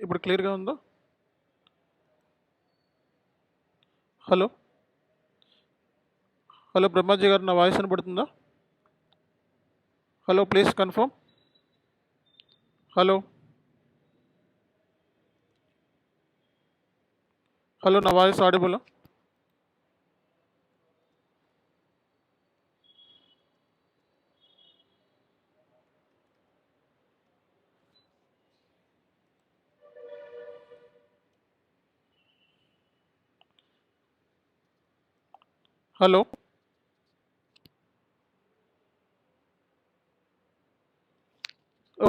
ఇప్పుడు క్లియర్గా ఉందా? హలో హలో బ్రహ్మాజీ గారు, నా వాయిస్ వినపడుతుందా? Hello, please confirm. Hello hello, నా వాయిస్ ఆడిబుల్? Hello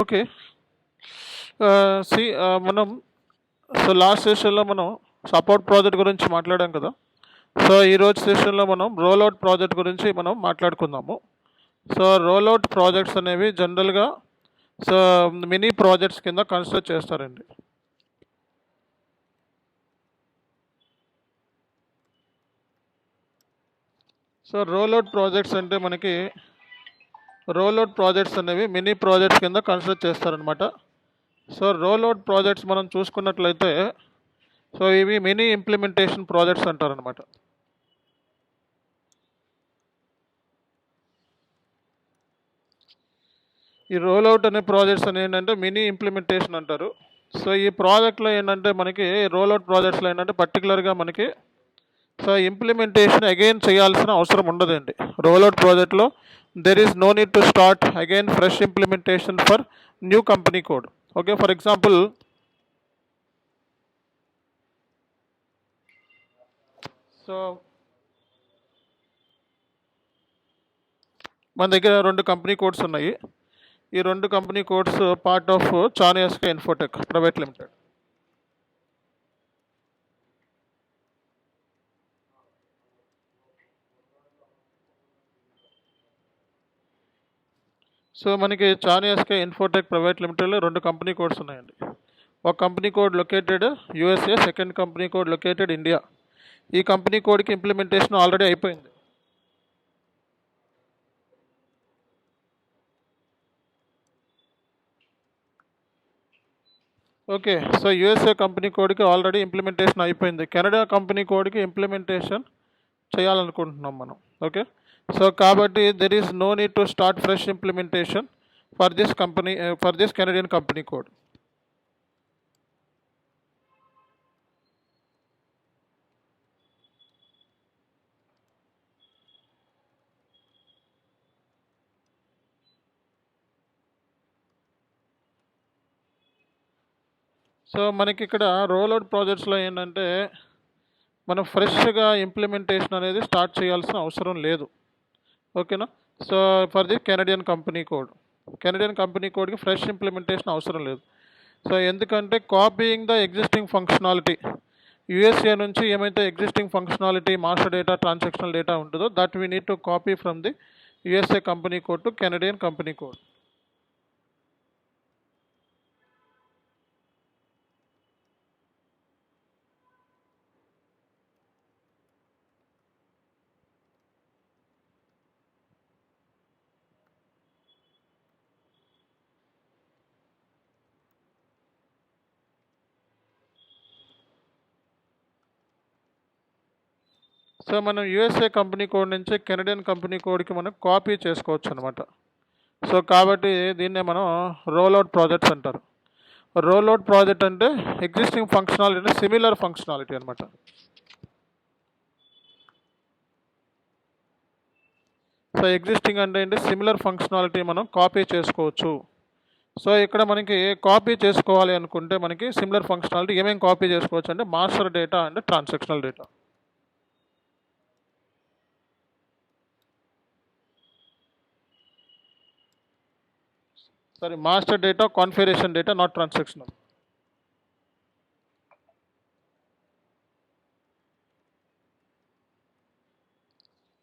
okay. మనం లాస్ట్ సెషన్లో మనం సపోర్ట్ ప్రాజెక్ట్ గురించి మాట్లాడాం కదా. సో ఈరోజు సెషన్లో మనం రోల్అవుట్ ప్రాజెక్ట్ గురించి మనం మాట్లాడుకుందాము. సో రోల్అవుట్ ప్రాజెక్ట్స్ అనేవి జనరల్గా సో మినీ ప్రాజెక్ట్స్ కింద కన్సిడర్ చేస్తారండి. సో రోల్అవుట్ ప్రాజెక్ట్స్ అంటే మనకి రోల్అవుట్ ప్రాజెక్ట్స్ అనేవి మినీ ప్రాజెక్ట్స్ కింద కన్సిడర్ చేస్తారనమాట. సో రోల్అవుట్ ప్రాజెక్ట్స్ మనం చూసుకున్నట్లయితే సో ఇవి మినీ ఇంప్లిమెంటేషన్ ప్రాజెక్ట్స్ అంటారనమాట. ఈ రోల్అవుట్ అనే ప్రాజెక్ట్స్ అని ఏంటంటే మినీ ఇంప్లిమెంటేషన్ అంటారు. సో ఈ ప్రాజెక్ట్లో ఏంటంటే మనకి రోల్అవుట్ ప్రాజెక్ట్స్లో ఏంటంటే పర్టికులర్గా మనకి సో ఇంప్లిమెంటేషన్ అగైన్ చేయాల్సిన అవసరం ఉండదండి. రోల్అవుట్ ప్రాజెక్ట్లో there is no need to start again fresh implementation for new company code. Okay, for example so మన దగ్గర 2 కంపెనీ కోడ్స్ ఉన్నాయి. ఈ 2 company codes part of Chaniyaska Infotech private limited. So మనకి Chaniyaska Infotech private లిమిటెడ్లో 2 కంపెనీ కోడ్స్ ఉన్నాయండి. ఒక company code located USA, second company code located India. ఈ company కోడ్కి ఇంప్లిమెంటేషన్ ఆల్రెడీ అయిపోయింది. ఓకే, సో యూఎస్ఏ కంపెనీ కోడ్కి ఆల్రెడీ ఇంప్లిమెంటేషన్ అయిపోయింది. కెనడా కంపెనీ కోడ్కి ఇంప్లిమెంటేషన్ చేయాలనుకుంటున్నాం మనం. ఓకే, సో కాబట్టి there is no need to start fresh implementation for this Canadian company code. So మనకి ఇక్కడ రోల్అవుట్ ప్రాజెక్ట్స్లో ఏంటంటే మనం ఫ్రెష్గా ఇంప్లిమెంటేషన్ అనేది స్టార్ట్ చేయాల్సిన అవసరం లేదు. ఓకేనా. So for the Canadian company కోడ్కి ఫ్రెష్ ఇంప్లిమెంటేషన్ అవసరం లేదు. సో ఎందుకంటే copying the existing functionality, USA నుంచి ఏమైతే existing functionality master data, transactional data ఉంటుందో that we need to copy from the USA company code to Canadian company code. So మనం USA company code నుంచి Canadian company కోడ్కి మనం copy చేసుకోవచ్చు అనమాట. So కాబట్టి దీన్నే మనం రోల్అవుట్ ప్రాజెక్ట్స్ అంటారు. రోల్అవుట్ ప్రాజెక్ట్ అంటే ఎగ్జిస్టింగ్ ఫంక్షనాలిటీ అంటే సిమిలర్ ఫంక్షనాలిటీ అనమాట. సో ఎగ్జిస్టింగ్ అంటే ఏంటి, సిమిలర్ ఫంక్షనాలిటీ మనం కాపీ చేసుకోవచ్చు. సో ఇక్కడ మనకి కాపీ చేసుకోవాలి అనుకుంటే మనకి సిమిలర్ ఫంక్షనాలిటీ ఏమేమి కాపీ చేసుకోవచ్చు అంటే మాస్టర్ డేటా అంటే transactional data. Sorry, master data, configuration data, not transactional.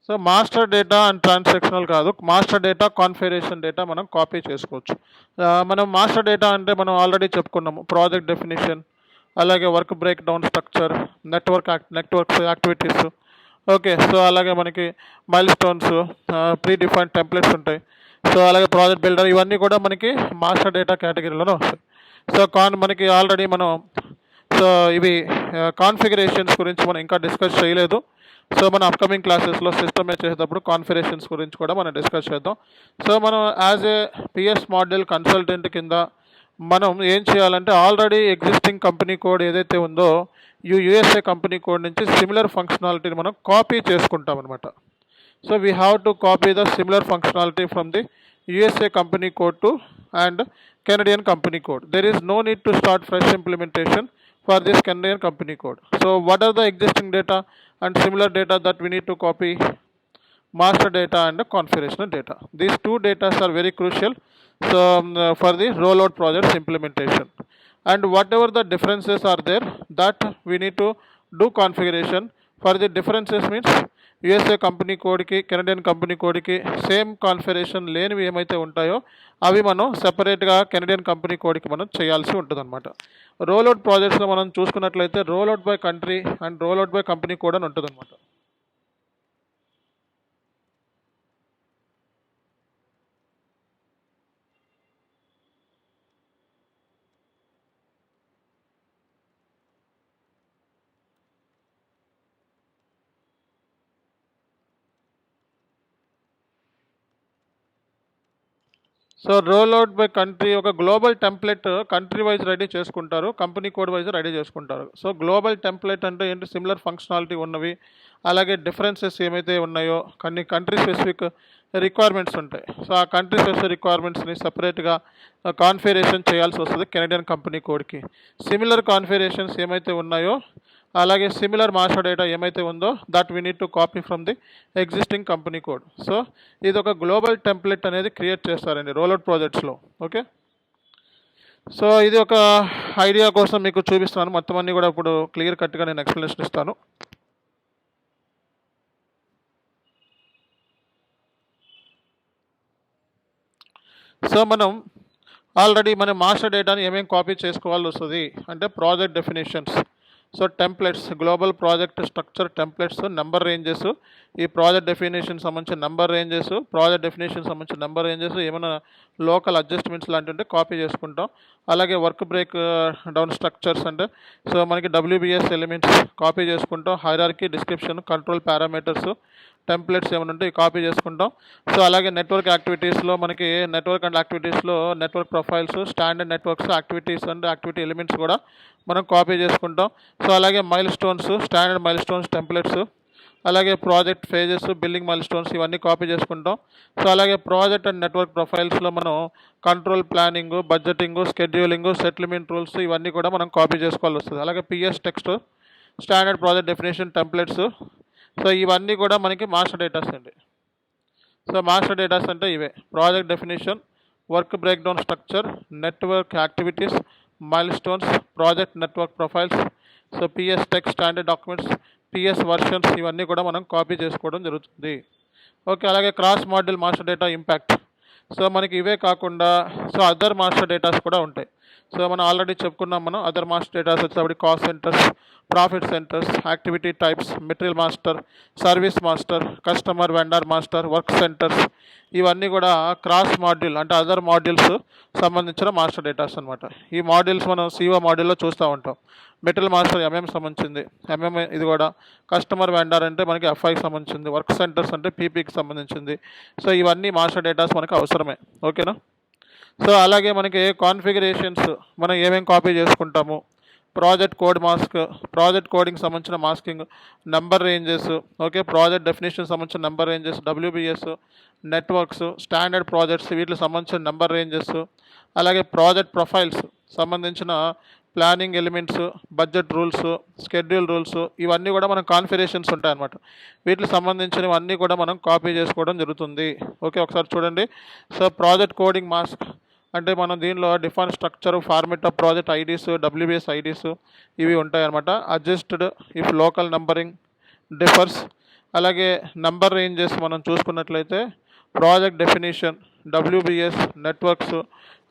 So master data and transactional కాదు, మాస్టర్ డేటా, కాన్ఫిగరేషన్ డేటా మనం కాపీ చేసుకోవచ్చు. మనం మాస్టర్ డేటా అంటే మనం ఆల్రెడీ చెప్పుకున్నాము, ప్రాజెక్ట్ డెఫినేషన్, అలాగే work breakdown structure, network activities. Okay, so అలాగే మనకి mile stones, pre defined templates ఉంటాయి. సో అలాగే ప్రాజెక్ట్ బిల్డర్, ఇవన్నీ కూడా మనకి మాస్టర్ డేటా కేటగిరీలోనే వస్తాయి. సో మనకి ఆల్రెడీ మనం సో ఇవి కాన్ఫిగరేషన్స్ గురించి మనం ఇంకా డిస్కస్ చేయలేదు. సో మన అప్కమింగ్ క్లాసెస్లో సిస్టమ్ చేసేటప్పుడు కాన్ఫిగరేషన్స్ గురించి కూడా మనం డిస్కస్ చేద్దాం. సో మనం as a PS module consultant కింద మనం ఏం చేయాలంటే ఆల్రెడీ ఎగ్జిస్టింగ్ కంపెనీ కోడ్ ఏదైతే ఉందో యూఎస్ఏ కంపెనీ కోడ్ నుంచి సిమిలర్ ఫంక్షనాలిటీని మనం కాపీ చేసుకుంటాం అనమాట. So we have to copy the similar functionality from the USA company code to and Canadian company code. There is no need to start fresh implementation for this Canadian company code. So what are the existing data and similar data that we need to copy? Master data and the configurational data. These two data are very crucial for the rollout projects implementation. And whatever the differences are there, that we need to do configuration. For the differences means USA company కోడ్కి Canadian company కోడ్కి same configuration లేనివి ఏమైతే ఉంటాయో అవి మనం సెపరేట్గా Canadian company కోడ్కి మనం చేయాల్సి ఉంటుంది అనమాట. రోల్అవుట్ ప్రాజెక్ట్స్లో మనం చూసుకున్నట్లయితే rollout by country and rollout by company code అని ఉంటుంది అనమాట. సో రోల్అవుట్ బై కంట్రీ ఒక global template country wise ready చేసుకుంటారు, కంపెనీ కోడ్ వైజ్ రెడీ చేసుకుంటారు. సో గ్లోబల్ టెంప్లెట్ అంటే ఏంటి, సిమిలర్ ఫంక్షనాలిటీ ఉన్నవి, అలాగే డిఫరెన్సెస్ ఏమైతే ఉన్నాయో కొన్ని కంట్రీ స్పెసిఫిక్ రిక్వైర్మెంట్స్ ఉంటాయి. సో ఆ కంట్రీ స్పెసిఫిక్ రిక్వైర్మెంట్స్ని సపరేట్గా కాన్ఫిగరేషన్ చేయాల్సి వస్తుంది కెనడియన్ కంపెనీ కోడ్కి. సిమిలర్ కాన్ఫిగరేషన్స్ ఏమైతే ఉన్నాయో అలాగే సిమిలర్ మాస్టర్ డేటా ఏమైతే ఉందో that we need to copy from the existing company code. So ఇది ఒక గ్లోబల్ టెంప్లెట్ అనేది క్రియేట్ చేస్తారండి రోల్అవుట్ ప్రాజెక్ట్స్లో. ఓకే, సో ఇది ఒక ఐడియా కోసం మీకు చూపిస్తాను. మొత్తం అన్నీ కూడా ఇప్పుడు క్లియర్ కట్గా నేను ఎక్స్ప్లెనేషన్ ఇస్తాను. సో మనం ఆల్రెడీ మన మాస్టర్ డేటాని ఏమేమి కాపీ చేసుకోవాల్సి వస్తుంది అంటే project definitions, so templates, global project structure templates, number ranges, ఈ ప్రాజెక్ట్ డెఫినేషన్ సంబంధించిన నెంబర్ రేంజెస్, ప్రాజెక్ట్ డెఫినేషన్ సంబంధించిన నెంబర్ రేంజెస్, ఏమైనా లోకల్ అడ్జస్ట్మెంట్స్ లాంటివి ఉంటే కాపీ చేసుకుంటాం. అలాగే వర్క్ బ్రేక్ డౌన్ స్ట్రక్చర్స్ అంటే సో మనకి WBS ఎలిమెంట్స్ కాపీ చేసుకుంటాం. Hierarchy, description, control parameters, templates ఏమైనా ఉంటే కాపీ చేసుకుంటాం. సో అలాగే నెట్వర్క్ యాక్టివిటీస్లో మనకి నెట్వర్క్ అండ్ యాక్టివిటీస్లో network profiles, standard networks, activities and activity elements కూడా మనం కాపీ చేసుకుంటాం. సో అలాగే milestones, standard milestones templates, అలాగే project phases, building milestones ఇవన్నీ కాపీ చేసుకుంటాం. సో అలాగే ప్రాజెక్ట్ అండ్ నెట్వర్క్ ప్రొఫైల్స్లో మనం control planning, budgeting, scheduling, settlement rules ఇవన్నీ కూడా మనం కాపీ చేసుకోవాల్సి వస్తుంది. అలాగే PS text, standard project definition templates, so ఇవన్నీ కూడా మనకి మాస్టర్ డేటాస్ అండి. సో మాస్టర్ డేటాస్ అంటే ఇవే project definition, work breakdown structure, network activities, milestones, project network profiles, so PS text, standard documents, PS versions ఇవన్నీ కూడా మనం copy చేసుకోవడం జరుగుతుంది. ఓకే, అలాగే cross module master data impact, so మనకి ఇవే కాకుండా సో అదర్ మాస్టర్ డేటాస్ కూడా ఉంటాయి. సో మనం ఆల్రెడీ చెప్పుకున్నాం, మనం అదర్ మాస్టర్ డేటాస్ వచ్చేటప్పుడు cost centers, profit centers, activity types, material master, service master, customer vendor master, work centers ఇవన్నీ కూడా క్రాస్ మాడ్యూల్ అంటే అదర్ మాడ్యూల్స్ సంబంధించిన మాస్టర్ డేటాస్ అనమాట. ఈ మాడ్యూల్స్ మనం CO మాడ్యూల్లో చూస్తూ ఉంటాం. మెటీరియల్ మాస్టర్ MM సంబంధించింది, ఇది కూడా కస్టమర్ వెండర్ అంటే మనకి FIకి సంబంధించింది, వర్క్ సెంటర్స్ అంటే PPకి సంబంధించింది. సో ఇవన్నీ మాస్టర్ డేటాస్ మనకు అవసరమే. ఓకేనా, సో అలాగే మనకి కాన్ఫిగరేషన్స్ మనం ఏమేమి కాపీ చేసుకుంటాము, project code mask, project coding సంబంధించిన masking, number ranges, okay project definition సంబంధించిన number ranges, WBS, networks, standard projects వీటికి సంబంధించిన నెంబర్ రేంజెస్, అలాగే ప్రాజెక్ట్ ప్రొఫైల్స్ సంబంధించిన planning elements, budget rules, schedule rules ఇవన్నీ కూడా మనం కాన్ఫిగరేషన్స్ ఉంటాయన్నమాట. వీటికి సంబంధించినవన్నీ కూడా మనం కాపీ చేసుకోవడం జరుగుతుంది. ఓకే, ఒకసారి చూడండి. సో ప్రాజెక్ట్ కోడింగ్ మాస్క్ అంటే మనం దీనిలో define structure, format of project IDs, WBS IDs ఇవి ఉంటాయన్నమాట. Adjusted if local numbering differs, అలాగే నెంబర్ రేంజెస్ మనం చూసుకున్నట్లయితే ప్రాజెక్ట్ డెఫినేషన్, WBS, నెట్వర్క్స్,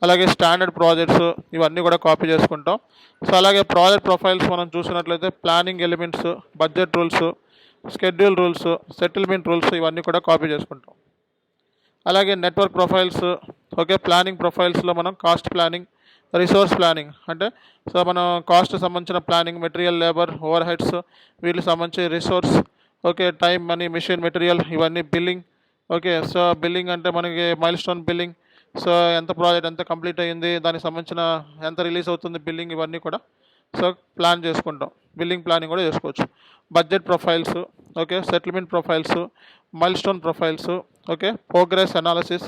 అలాగే స్టాండర్డ్ ప్రాజెక్ట్స్ ఇవన్నీ కూడా కాపీ చేసుకుంటాం. సో అలాగే ప్రాజెక్ట్ ప్రొఫైల్స్ మనం చూసినట్లయితే planning elements, budget rules, schedule rules, settlement rules ఇవన్నీ కూడా కాపీ చేసుకుంటాం. అలాగే నెట్వర్క్ ప్రొఫైల్స్, ఓకే ప్లానింగ్ ప్రొఫైల్స్లో మనం కాస్ట్ ప్లానింగ్, రిసోర్స్ ప్లానింగ్ అంటే సో మనం కాస్ట్ సంబంధించిన planning, material, labour, overheads, వీటికి సంబంధించి resource, okay, time, money, machine, material, ఇవన్నీ బిల్లింగ్. ఓకే, సో బిల్లింగ్ అంటే మనకి మైల్ స్టోన్ బిల్లింగ్, సో ఎంత ప్రాజెక్ట్ ఎంత కంప్లీట్ అయ్యింది, దానికి సంబంధించిన ఎంత రిలీజ్ అవుతుంది బిల్లింగ్, ఇవన్నీ కూడా సో ప్లాన్ చేసుకుంటాం. బిల్లింగ్ ప్లానింగ్ కూడా చేసుకోవచ్చు. Budget profiles, okay, settlement profiles, mile stone profiles, okay, progress analysis,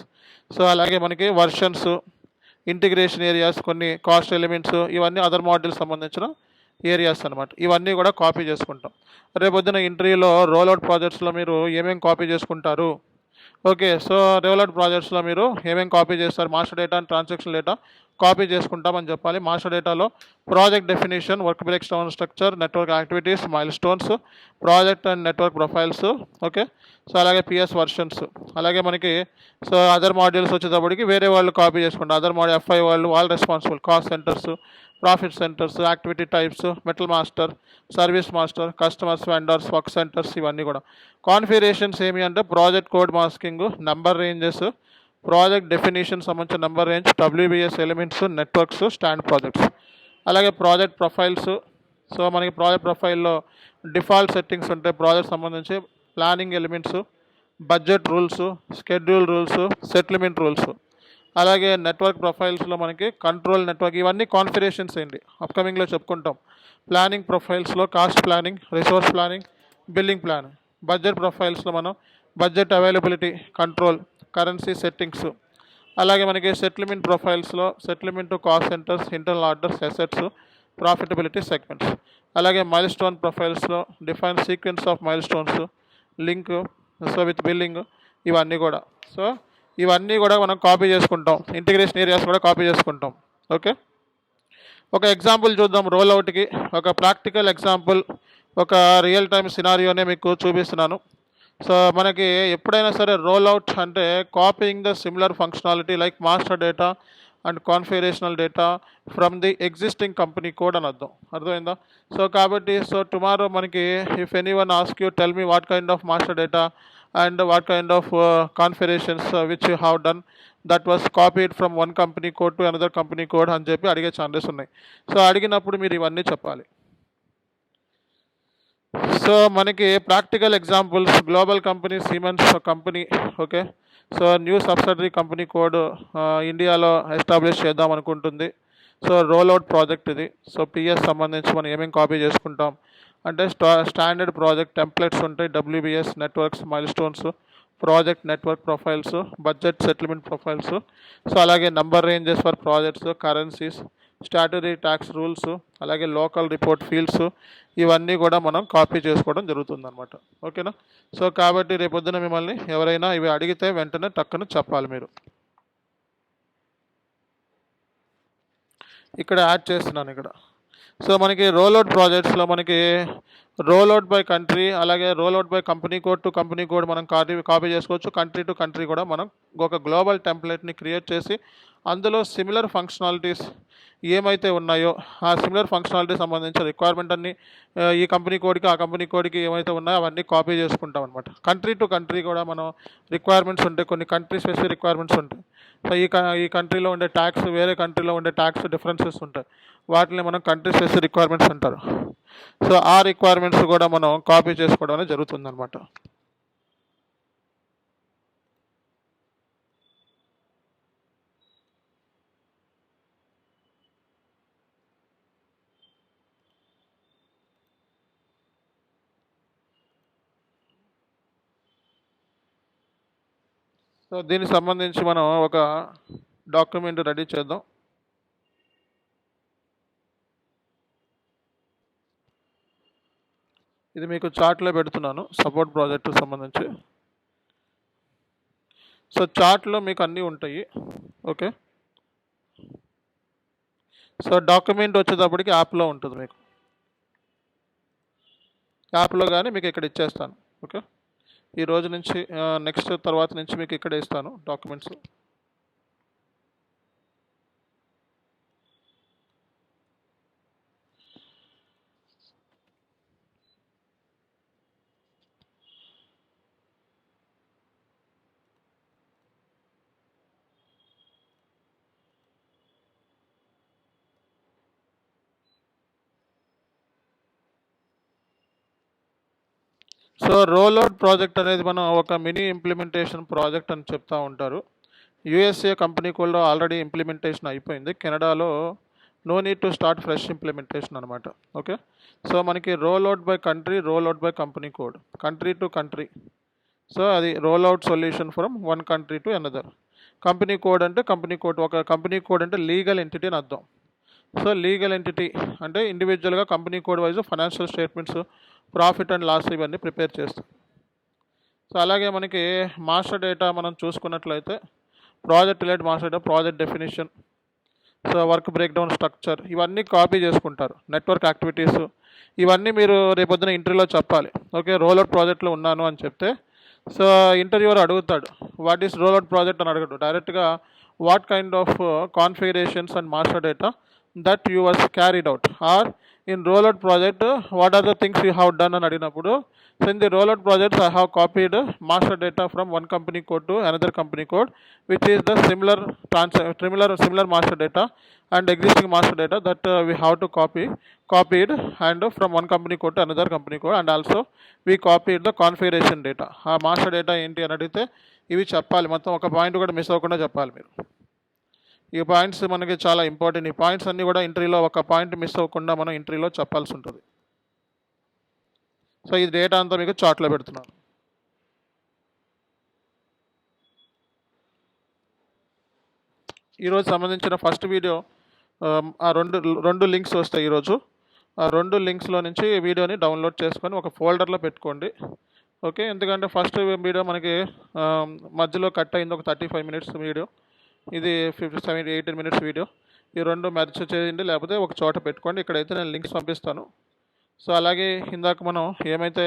so అలాగే మనకి వర్షన్స్, ఇంటిగ్రేషన్ ఏరియాస్, కొన్ని కాస్ట్ ఎలిమెంట్స్, ఇవన్నీ అదర్ మాడ్యూల్స్ సంబంధించిన ఏరియాస్ అనమాట. ఇవన్నీ కూడా కాపీ చేసుకుంటాం. రేపొద్దున ఇంటర్వ్యూలో రోల్అవుట్ ప్రాజెక్ట్స్లో మీరు ఏమేమి కాపీ చేసుకుంటారు, ఓకే, సో రోల్అవుట్ ప్రాజెక్ట్స్లో మీరు ఏమేమి కాపీ చేస్తారు, master data and transaction data copy చేసుకుంటామని చెప్పాలి. మాస్టర్ డేటాలో project definition, work breakdown structure, network activities, milestones, project and network profiles, okay, so అలాగే పిఎస్ వర్షన్స్. అలాగే మనకి సో అదర్ మాడ్యూల్స్ వచ్చేటప్పటికి వేరే వాళ్ళు కాపీ చేసుకుంటారు. అదర్ మాడ్యూల్ ఎఫ్ఐ వాళ్ళు responsible, cost centers, profit centers, activity types, metal master, service master, customers, vendors, work centers, ఇవన్నీ కూడా. కాన్ఫిగరేషన్స్ ఏమి అంటే project code masking, number ranges, project definition సంబంధించిన number range, WBS elements, networks, stand projects. అలాగే project profiles, so మనకి project ప్రొఫైల్లో default settings ఉంటాయి project సంబంధించి, planning elements, budget rules, schedule rules, settlement rules. అలాగే నెట్వర్క్ ప్రొఫైల్స్లో మనకి కంట్రోల్ నెట్వర్క్, ఇవన్నీ కాన్ఫిగరేషన్స్ ఏంటి అప్కమింగ్లో చెప్పుకుంటాం. ప్లానింగ్ ప్రొఫైల్స్లో cost planning, resource planning, billing plan. Budget ప్రొఫైల్స్లో మనం budget availability control, currency settings. అలాగే మనకి సెటిల్మెంట్ ప్రొఫైల్స్లో settlement, cost centers, internal orders, assets, profitability segments. అలాగే మైల్ స్టోన్ ప్రొఫైల్స్లో define sequence of milestones, link, so with billing, ఇవన్నీ కూడా. So ఇవన్నీ కూడా మనం కాపీ చేసుకుంటాం. ఇంటిగ్రేషన్ ఏరియాస్ కూడా కాపీ చేసుకుంటాం. ఓకే, ఒక ఎగ్జాంపుల్ చూద్దాం రోల్అవుట్కి. ఒక ప్రాక్టికల్ ఎగ్జాంపుల్, ఒక రియల్ టైమ్ సినారియోనే మీకు చూపిస్తున్నాను. సో మనకి ఎప్పుడైనా సరే రోల్అవుట్ అంటే copying the similar functionality like master data and configurational data from the existing company code అని అర్థమైందా? సో కాబట్టి సో టుమారో మనకి if any one ask you tell me what kind of master data and what kind of configurations which you have done that was copied from one company code to another company code అని చెప్పి అడిగే chances ఉన్నాయి. So అడిగినప్పుడు మీరు ఇవన్నీ చెప్పాలి. So మనకి practical examples, global company Siemens company, okay, so new subsidiary company code ఇండియాలో ఎస్టాబ్లిష్ చేద్దాం అనుకుంటుంది. సో రోల్అవుట్ ప్రాజెక్ట్ ఇది. సో పిఎస్ సంబంధించి మనం ఏమేమి కాపీ చేసుకుంటాం అంటే స్టాండర్డ్ ప్రాజెక్ట్ టెంప్లెట్స్ ఉంటాయి, WBS, networks, milestones, project network profiles, budget settlement profiles, so అలాగే number ranges for projects, currencies, statutory tax rules, అలాగే లోకల్ రిపోర్ట్ ఫీల్డ్స్, ఇవన్నీ కూడా మనం కాపీ చేసుకోవడం జరుగుతుందన్నమాట. ఓకేనా? సో కాబట్టి రేపొద్దున మిమ్మల్ని ఎవరైనా ఇవి అడిగితే వెంటనే టక్కున చెప్పాలి మీరు. ఇక్కడ యాడ్ చేస్తున్నాను ఇక్కడ. సో మనకి రోల్అవుట్ ప్రాజెక్ట్స్లో మనకి రోల్అవుట్ బై కంట్రీ, అలాగే rollout by company code to company code మనం కాపీ చేసుకోవచ్చు. కంట్రీ టు కంట్రీ కూడా మనం ఒక గ్లోబల్ టెంప్లెట్ని క్రియేట్ చేసి అందులో సిమిలర్ ఫంక్షనాలిటీస్ ఏమైతే ఉన్నాయో ఆ సిమిలర్ ఫంక్షనాలిటీ సంబంధించిన రిక్వైర్మెంట్ అన్ని ఈ కంపెనీ కోడ్కి ఆ కంపెనీ కోడ్కి ఏమైతే ఉన్నాయో అవన్నీ కాపీ చేసుకుంటాం అనమాట. కంట్రీ టు కంట్రీ కూడా మనం రిక్వైర్మెంట్స్ ఉంటాయి, కొన్ని కంట్రీ స్పెసిఫిక్ రిక్వైర్మెంట్స్ ఉంటాయి. సో ఈ కంట్రీలో ఉండే ట్యాక్స్, వేరే కంట్రీలో ఉండే ట్యాక్స్ డిఫరెన్సెస్ ఉంటాయి, వాటిని మనం కంట్రీ స్పెసిఫిక్ రిక్వైర్మెంట్స్ అంటారు. సో ఆ రిక్వైర్మెంట్స్ కూడా మనం కాపీ చేసుకోవడం అనేది జరుగుతుందన్నమాట. సో దీనికి సంబంధించి మనం ఒక డాక్యుమెంట్ రెడీ చేద్దాం. ఇది మీకు చార్ట్లో పెడుతున్నాను, సపోర్ట్ ప్రాజెక్టుకు సంబంధించి. సో చార్ట్లో మీకు అన్నీ ఉంటాయి. ఓకే, సో డాక్యుమెంట్ వచ్చేటప్పటికి యాప్లో ఉంటుంది, మీకు యాప్లో కానీ మీకు ఇక్కడ ఇచ్చేస్తాను. ఓకే, ఈ రోజు నుంచి నెక్స్ట్ తర్వాత నుంచి మీకు ఇక్కడ ఇస్తాను డాక్యుమెంట్స్. సో రోల్అవుట్ ప్రాజెక్ట్ అనేది మనం ఒక మినీ ఇంప్లిమెంటేషన్ ప్రాజెక్ట్ అని చెప్తూ ఉంటారు. యూఎస్ఏ కంపెనీ కోడ్లో ఆల్రెడీ ఇంప్లిమెంటేషన్ అయిపోయింది. కెనడాలో no need to start fresh implementation అనమాట. ఓకే, సో మనకి rollout by country, rollout by company code, country to country. So అది rollout solution from one country to another. Company code అంటే company code, ఒక company code అంటే legal entity అని అర్థం. So legal entity అంటే ఇండివిజువల్గా company code wise financial statements, profit and loss ఇవన్నీ prepare చేస్తాం. సో అలాగే మనకి మాస్టర్ డేటా మనం చూసుకున్నట్లయితే project related master data, project definition, so work breakdown structure ఇవన్నీ కాపీ చేసుకుంటారు. నెట్వర్క్ యాక్టివిటీస్ ఇవన్నీ మీరు రేపొద్దున ఇంటర్వ్యూలో చెప్పాలి. ఓకే, రోల్అవుట్ ప్రాజెక్ట్లో ఉన్నాను అని చెప్తే సో ఇంటర్వ్యూవర్ అడుగుతాడు వాట్ ఈస్ రోల్అవుట్ ప్రాజెక్ట్ అని అడగడు. డైరెక్ట్గా what kind of configurations and master data that you was carried out or in rollout project what are the things you have done అని అడిగినప్పుడు so in the rollout projects I have copied master data from one company code to another company code which is the similar master data and existing master data that we have to copied and from one company code to another company code and also we copied the configuration data. ఆ master data ఏంటి అని అడిగితే ఇవి చెప్పాలి. మొత్తం ఒక point కూడా miss అవ్వకుండా చెప్పాలి మీరు. ఈ పాయింట్స్ మనకి చాలా ఇంపార్టెంట్. ఈ పాయింట్స్ అన్నీ కూడా ఇంటర్వ్యూలో ఒక పాయింట్ మిస్ అవ్వకుండా మనం ఇంటర్వ్యూలో చెప్పాల్సి ఉంటుంది. సో ఈ డేటా అంతా మీకు చార్ట్లో పెడుతున్నాను. ఈరోజు సంబంధించిన ఫస్ట్ వీడియో ఆ రెండు లింక్స్ వస్తాయి ఈరోజు. ఆ రెండు లింక్స్లో నుంచి వీడియోని డౌన్లోడ్ చేసుకొని ఒక ఫోల్డర్లో పెట్టుకోండి. ఓకే, ఎందుకంటే ఫస్ట్ వీడియో మనకి మధ్యలో కట్ అయింది, ఒక 35 మినిట్స్ వీడియో. ఇది 18 మినిట్స్ వీడియో. ఈ రెండు మెర్జ్ చేయండి, లేకపోతే ఒక చోట పెట్టుకోండి. ఇక్కడైతే నేను లింక్స్ పంపిస్తాను. సో అలాగే ఇందాక మనం ఏమైతే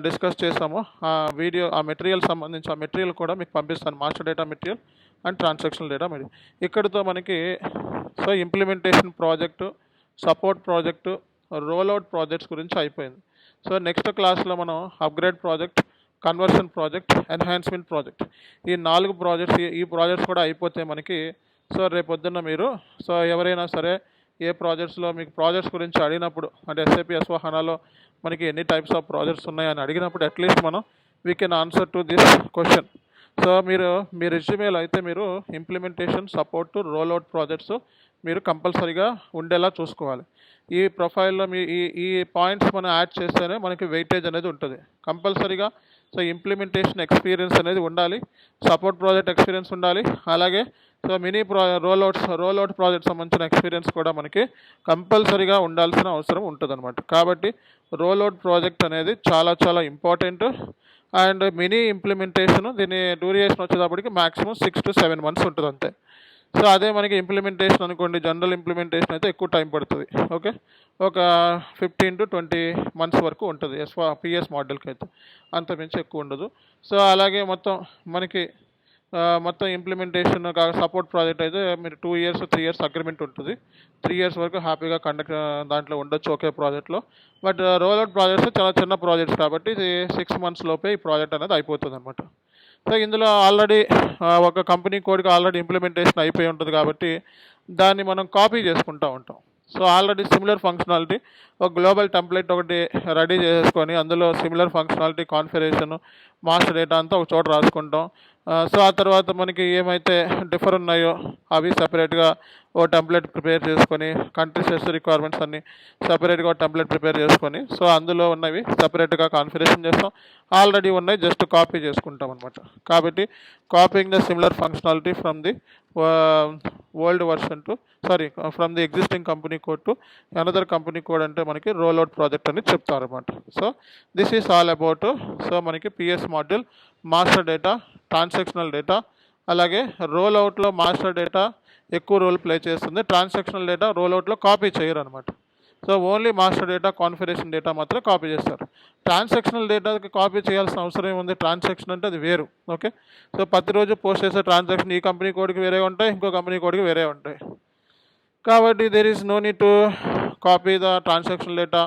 డిస్కస్ చేసామో ఆ వీడియో, ఆ మెటీరియల్ సంబంధించి ఆ మెటీరియల్ కూడా మీకు పంపిస్తాను. Master data material and transactional data material. ఇక్కడితో మనకి so implementation project, support project, rollout projects గురించి అయిపోయింది. సో నెక్స్ట్ క్లాస్లో మనం upgrade project, conversion project, enhancement project, ఈ 4 ప్రాజెక్ట్స్, ఈ ప్రాజెక్ట్స్ కూడా అయిపోతే మనకి సో రేపొద్దున్న మీరు సో ఎవరైనా సరే ఏ ప్రాజెక్ట్స్లో మీకు ప్రాజెక్ట్స్ గురించి అడిగినప్పుడు, అంటే SAP S/4HANAలో మనకి ఎన్ని టైప్స్ ఆఫ్ ప్రాజెక్ట్స్ ఉన్నాయని అడిగినప్పుడు అట్లీస్ట్ మనం we can answer to this question. So మీరు మీ రెజ్యూమేలో అయితే మీరు ఇంప్లిమెంటేషన్, సపోర్ట్, రోల్అవుట్ ప్రాజెక్ట్స్ మీరు కంపల్సరీగా ఉండేలా చూసుకోవాలి. ఈ ప్రొఫైల్లో మీ ఈ పాయింట్స్ మనం యాడ్ చేస్తేనే మనకి వెయిటేజ్ అనేది ఉంటుంది కంపల్సరీగా. సో ఇంప్లిమెంటేషన్ ఎక్స్పీరియన్స్ అనేది ఉండాలి, సపోర్ట్ ప్రాజెక్ట్ ఎక్స్పీరియన్స్ ఉండాలి, అలాగే సో మినీ రోల్అవుట్ ప్రాజెక్ట్ సంబంధించిన ఎక్స్పీరియన్స్ కూడా మనకి కంపల్సరీగా ఉండాల్సిన అవసరం ఉంటుంది అనమాట. కాబట్టి రోల్అవుట్ ప్రాజెక్ట్ అనేది చాలా చాలా ఇంపార్టెంట్. అండ్ మినీ ఇంప్లిమెంటేషన్ దీని డ్యూరేషన్ వచ్చేటప్పటికి మ్యాక్సిమం 6 to 7 months ఉంటుంది అంతే. సో అదే మనకి ఇంప్లిమెంటేషన్ అనుకోండి, జనరల్ ఇంప్లిమెంటేషన్ అయితే ఎక్కువ టైం పడుతుంది. ఓకే, ఒక 15 to 20 months వరకు ఉంటుంది PS మోడల్కి అయితే, అంత మించి ఎక్కువ ఉండదు. సో అలాగే మనకి మొత్తం ఇంప్లిమెంటేషన్ సపోర్ట్ ప్రాజెక్ట్ అయితే మీరు 2 years 3 years అగ్రిమెంట్ ఉంటుంది. 3 years వరకు హ్యాపీగా దాంట్లో ఉండొచ్చు ఒకే ప్రాజెక్ట్లో. బట్ రోల్అవుట్ ప్రాజెక్ట్స్ చాలా చిన్న ప్రాజెక్ట్స్ కాబట్టి 6 months లోపే ఈ ప్రాజెక్ట్ అనేది అయిపోతుంది అనమాట. సో ఇందులో ఆల్రెడీ ఒక కంపెనీ కోడ్కి ఆల్రెడీ ఇంప్లిమెంటేషన్ అయిపోయి ఉంటుంది కాబట్టి దాన్ని మనం కాపీ చేసుకుంటూ ఉంటాం. సో ఆల్రెడీ సిమిలర్ ఫంక్షనాలిటీ ఒక గ్లోబల్ టెంప్లెట్ ఒకటి రెడీ చేసుకొని అందులో similar functionality, configuration, master data అంతా ఒక చోట రాసుకుంటాం. సో ఆ తర్వాత మనకి ఏమైతే డిఫర్ ఉన్నాయో అవి సపరేట్గా ఓ టెంప్లెట్ ప్రిపేర్ చేసుకొని, కంట్రీస్ రిక్వైర్మెంట్స్ అన్నీ సపరేట్గా టెంప్లెట్ ప్రిపేర్ చేసుకొని సో అందులో ఉన్నవి సపరేట్గా కాన్ఫిగరేషన్ చేస్తాం, ఆల్రెడీ ఉన్నాయి జస్ట్ కాపీ చేసుకుంటాం అనమాట. కాబట్టి copying the similar functionality from the old version to from the existing company code to another company code అంటే మనకి రోల్అవుట్ ప్రాజెక్ట్ అని చెప్తారన్నమాట. So this is all about so మనకి PS module, master data, transactional data, అలాగే రోల్అవుట్లో master data ఎక్కువ role play చేస్తుంది, transactional data రోల్అవుట్లో కాపీ చేయరు అనమాట. So only master data, configuration data మాత్రం కాపీ చేస్తారు. ట్రాన్సాక్షనల్ డేటాకి కాపీ చేయాల్సిన అవసరం ఏముంది? ట్రాన్సాక్షన్ అంటే అది వేరు. ఓకే, సో ప్రతిరోజు పోస్ట్ చేసే ట్రాన్సాక్షన్ ఈ కంపెనీ కోడ్కి వేరే ఉంటాయి, ఇంకో కంపెనీ కోడ్కి వేరే ఉంటాయి. కాబట్టి there is no need to copy the transactional data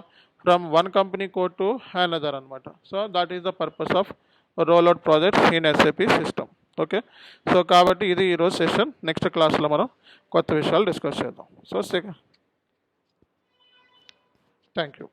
from one company code to another అనమాట. So that is the purpose of rollout projects in SAP system. Okay, so కాబట్టి ఇది ఈరోజు సెషన్. నెక్స్ట్ క్లాస్లో మనం కొత్త విషయాలు డిస్కస్ చేద్దాం. So thank you.